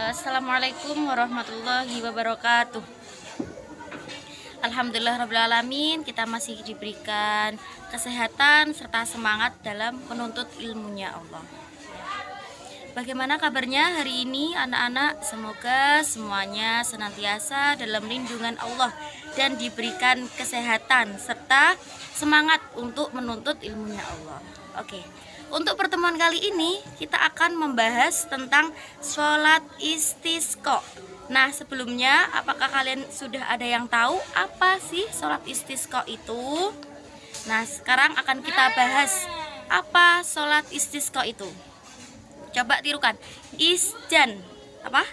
Assalamualaikum warahmatullahi wabarakatuh. Alhamdulillahirrahmanirrahim, kita masih diberikan kesehatan serta semangat dalam menuntut ilmunya Allah. Bagaimana kabarnya hari ini anak-anak? Semoga semuanya senantiasa dalam lindungan Allah dan diberikan kesehatan serta semangat untuk menuntut ilmunya Allah. Oke, untuk pertemuan kali ini kita akan membahas tentang sholat istisqa. Nah, sebelumnya apakah kalian sudah ada yang tahu apa sih sholat istisqa itu? Nah, sekarang akan kita bahas apa sholat istisqa itu. Coba tirukan. Isjan. Apa?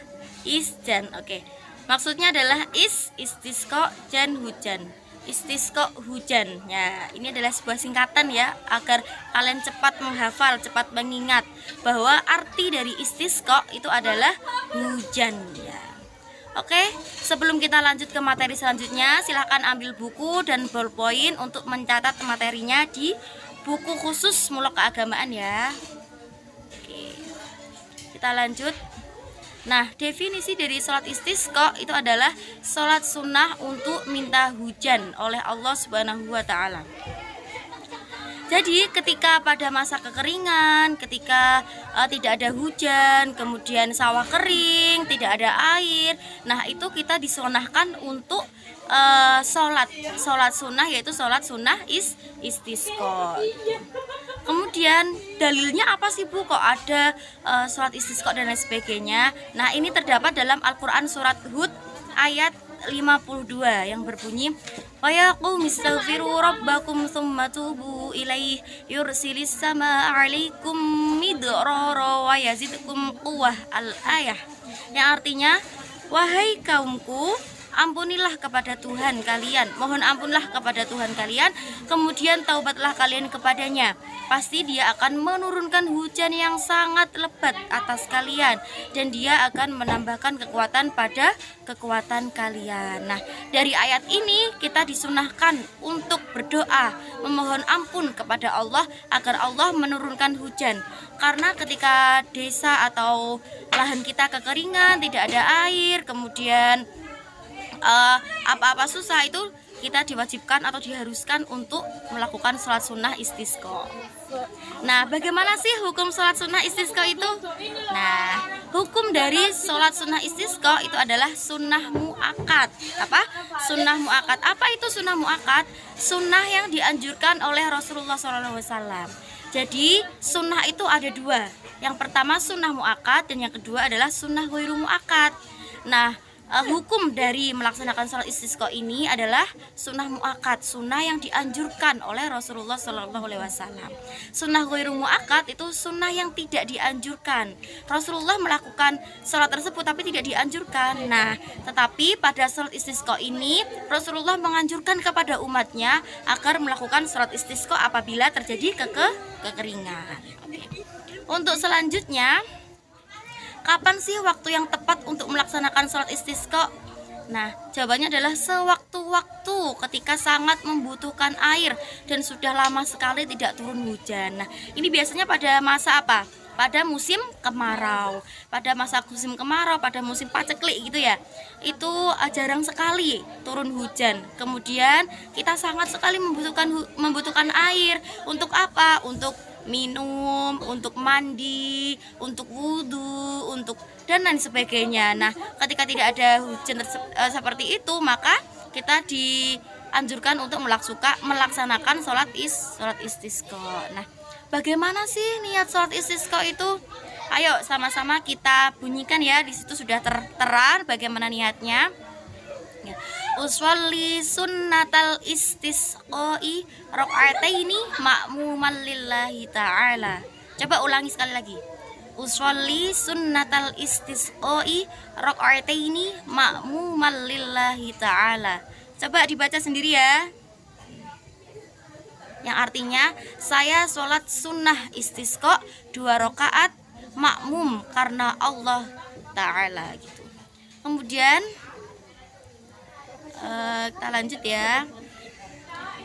Isjan. Oke. Maksudnya adalah istisqa jan hujan. Istisqa hujan. Ya, ini adalah sebuah singkatan ya agar kalian cepat menghafal, cepat mengingat bahwa arti dari istisqa itu adalah hujan ya. Oke, sebelum kita lanjut ke materi selanjutnya, silahkan ambil buku dan ballpoint untuk mencatat materinya di buku khusus Mulok Keagamaan ya. Oke, kita lanjut. Nah, definisi dari sholat istisqa itu adalah sholat sunnah untuk minta hujan oleh Allah Subhanahu wa Ta'ala. Jadi ketika pada masa kekeringan, ketika tidak ada hujan, kemudian sawah kering, tidak ada air, nah itu kita disunahkan untuk sholat sunnah, yaitu sholat sunnah istisqa. Kemudian dalilnya apa sih Bu kok ada sholat istisqa dan lain sebagainya? Nah, ini terdapat dalam Al-Quran surat Hud ayat 52 yang berbunyi wa yaqum istaghfiru rabbakum tsumma tubu ilaihi yursilis samaa 'alaikum midrara wa yazidkum quwwah al-ayah, yang artinya wahai kaumku, ampunilah kepada Tuhan kalian, mohon ampunlah kepada Tuhan kalian, kemudian taubatlah kalian kepadanya, pasti Dia akan menurunkan hujan yang sangat lebat atas kalian dan Dia akan menambahkan kekuatan pada kekuatan kalian. Nah, dari ayat ini kita disunahkan untuk berdoa memohon ampun kepada Allah agar Allah menurunkan hujan, karena ketika desa atau lahan kita kekeringan, tidak ada air, kemudian apa-apa susah, itu kita diwajibkan atau diharuskan untuk melakukan sholat sunnah istisqa. Nah, bagaimana sih hukum sholat sunnah istisqa itu? Nah, hukum dari sholat sunnah istisqa itu adalah sunnah muakkad. Apa? Sunnah muakkad. Apa itu sunnah muakkad? Sunnah yang dianjurkan oleh Rasulullah SAW. Jadi sunnah itu ada dua. Yang pertama sunnah muakkad dan yang kedua adalah sunnah ghairu muakkad. Nah, hukum dari melaksanakan sholat istisqa ini adalah sunnah muakkad, sunnah yang dianjurkan oleh Rasulullah SAW. Sunnah ghairu muakkad itu sunnah yang tidak dianjurkan. Rasulullah melakukan sholat tersebut tapi tidak dianjurkan. Nah, tetapi pada sholat istisqa ini Rasulullah menganjurkan kepada umatnya agar melakukan sholat istisqa apabila terjadi kekeringan. Untuk selanjutnya, kapan sih waktu yang tepat untuk melaksanakan sholat istisqa? Nah, jawabannya adalah sewaktu-waktu ketika sangat membutuhkan air dan sudah lama sekali tidak turun hujan. Nah, ini biasanya pada masa apa? Pada musim kemarau. Pada masa musim kemarau, pada musim paceklik gitu ya. Itu jarang sekali turun hujan. Kemudian kita sangat sekali membutuhkan air. Untuk apa? Untuk minum, untuk mandi, untuk wudhu, untuk dan lain sebagainya. Nah, ketika tidak ada hujan seperti itu, maka kita dianjurkan untuk melaksanakan sholat istisqa. Nah, bagaimana sih niat sholat istisqa itu? Ayo sama-sama kita bunyikan ya. Di situ sudah tertera bagaimana niatnya. Ya. Uswalli sunnatal istisqai rakaataini ma'muman lillahi ta'ala. Coba ulangi sekali lagi. Uswalli sunnatal istisqai rakaataini ma'muman lillahi ta'ala. Coba dibaca sendiri ya. Yang artinya saya sholat sunnah istisqa 2 rakaat makmum karena Allah Ta'ala gitu. Kemudian kita lanjut ya.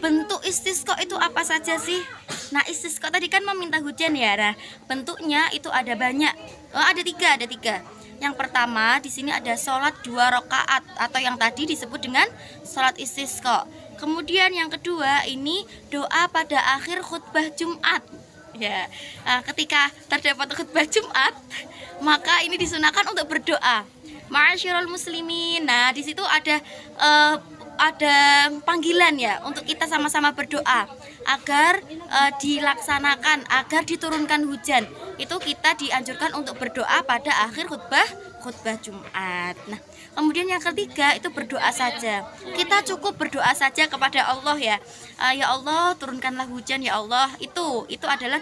Bentuk istisqa itu apa saja sih? Nah, istisqa tadi kan meminta hujan ya. Nah, bentuknya itu ada banyak. Ada tiga. Yang pertama di sini ada sholat 2 rakaat atau yang tadi disebut dengan sholat istisqa. Kemudian yang kedua ini doa pada akhir khutbah Jumat. Ya, ketika terdapat khutbah Jumat, maka ini disunahkan untuk berdoa. Ma'asyiral muslimin. Nah, di situ ada panggilan ya untuk kita sama-sama berdoa agar dilaksanakan, agar diturunkan hujan. Itu kita dianjurkan untuk berdoa pada akhir khutbah Jumat. Nah, kemudian yang ketiga itu berdoa saja. Kita cukup berdoa saja kepada Allah ya. Ya Allah, turunkanlah hujan ya Allah. Itu adalah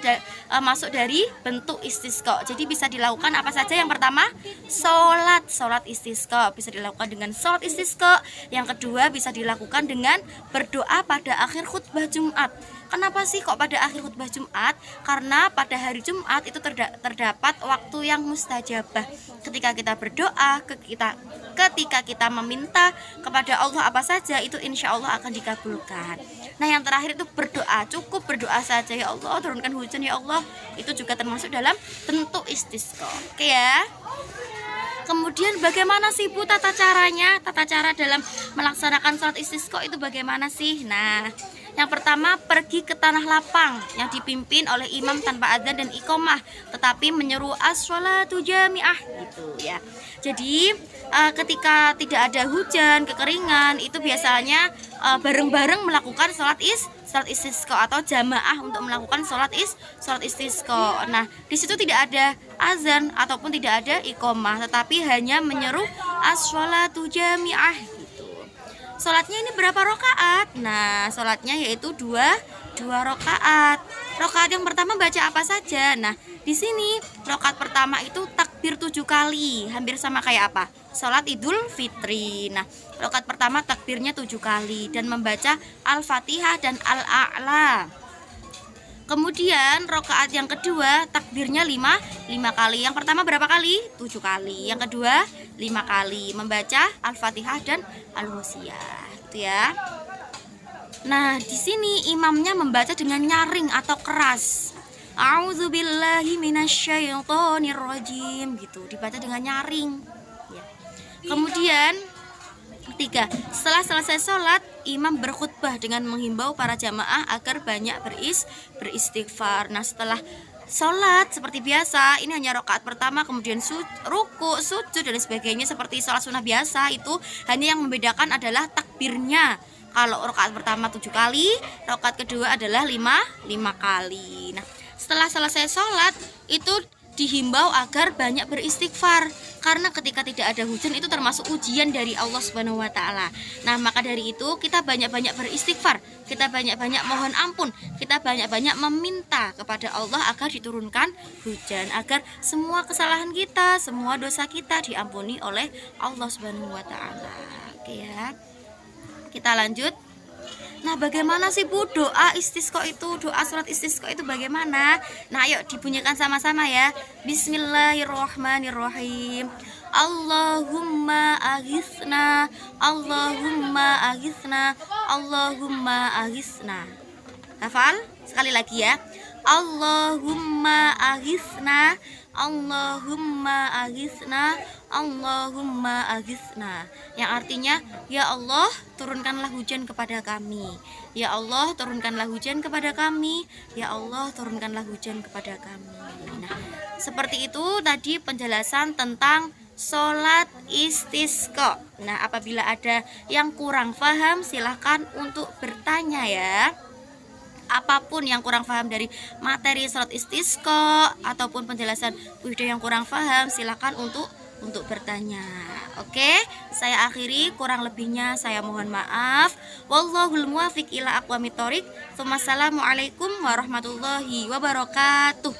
masuk dari bentuk istisqa. Jadi bisa dilakukan apa saja? Yang pertama, sholat istisqa bisa dilakukan dengan sholat istisqa. Yang kedua bisa dilakukan dengan berdoa pada akhir khutbah Jumat. Kenapa sih kok pada akhir khutbah Jumat? Karena pada hari Jumat itu terdapat waktu yang mustajabah. Ketika kita berdoa, ketika kita meminta kepada Allah apa saja, itu insya Allah akan dikabulkan. Nah, yang terakhir itu berdoa, cukup berdoa saja. Ya Allah, turunkan hujan ya Allah. Itu juga termasuk dalam bentuk istisqa. Oke ya. Kemudian bagaimana sih Bu tata caranya? Tata cara dalam melaksanakan sholat istisqa itu bagaimana sih? Nah, yang pertama pergi ke tanah lapang yang dipimpin oleh imam tanpa adzan dan iqamah, tetapi menyeru as-sholatu jami'ah gitu ya. Jadi ketika tidak ada hujan, kekeringan, itu biasanya bareng-bareng melakukan sholat istisqa atau jamaah untuk melakukan sholat istisqa. Nah, di situ tidak ada azan ataupun tidak ada iqamah, tetapi hanya menyeru as-sholatu jami'ah gitu. Sholatnya ini berapa rakaat? Nah, sholatnya yaitu dua rakaat. Rakaat yang pertama baca apa saja? Nah, di sini rakaat pertama itu takbir 7 kali, hampir sama kayak apa? Sholat Idul Fitri. Nah, rakaat pertama takbirnya 7 kali dan membaca Al-Fatihah dan Al-A'la. Kemudian rakaat yang kedua takbirnya 5 kali. Yang pertama berapa kali? 7 kali. Yang kedua 5 kali, membaca Al-Fatihah dan Al-Wasiyah gitu ya. Nah, di sini imamnya membaca dengan nyaring atau keras. A'udzubillahi minasyaitonirrajim gitu, dibaca dengan nyaring ya. Kemudian ketiga, setelah selesai sholat, imam berkhutbah dengan menghimbau para jamaah agar banyak beristighfar. Nah, setelah sholat seperti biasa, ini hanya rakaat pertama, kemudian ruku, sujud dan sebagainya seperti sholat sunnah biasa. Itu hanya yang membedakan adalah takbirnya. Kalau rakaat pertama 7 kali, rakaat kedua adalah 5 kali. Nah, setelah selesai sholat itu dihimbau agar banyak beristighfar, karena ketika tidak ada hujan itu termasuk ujian dari Allah Subhanahu wa taala. Nah, maka dari itu kita banyak-banyak beristighfar, kita banyak-banyak mohon ampun, kita banyak-banyak meminta kepada Allah agar diturunkan hujan, agar semua kesalahan kita, semua dosa kita diampuni oleh Allah Subhanahu wa taala. Oke ya. Kita lanjut. Nah, bagaimana sih Bu doa istisqa itu, doa sholat istisqa itu bagaimana? Nah, ayo dibunyikan sama-sama ya. Bismillahirrahmanirrahim. Allahumma aghithna, Allahumma aghithna, Allahumma aghithna. Hafal? Sekali lagi ya. Allahumma aghithna, Allahumma aghithna, Allahumma aghithna. Yang artinya, ya Allah, turunkanlah hujan kepada kami. Ya Allah, turunkanlah hujan kepada kami. Ya Allah, turunkanlah hujan kepada kami. Nah, seperti itu tadi penjelasan tentang sholat istisqa. Nah, apabila ada yang kurang paham, silahkan untuk bertanya ya. Apapun yang kurang paham dari materi sholat istisqa ataupun penjelasan video yang kurang paham, silakan untuk bertanya. Oke, saya akhiri, kurang lebihnya saya mohon maaf. Wallahul muwaffiq ila aqwamit thoriq. Wassalamualaikum warahmatullahi wabarakatuh.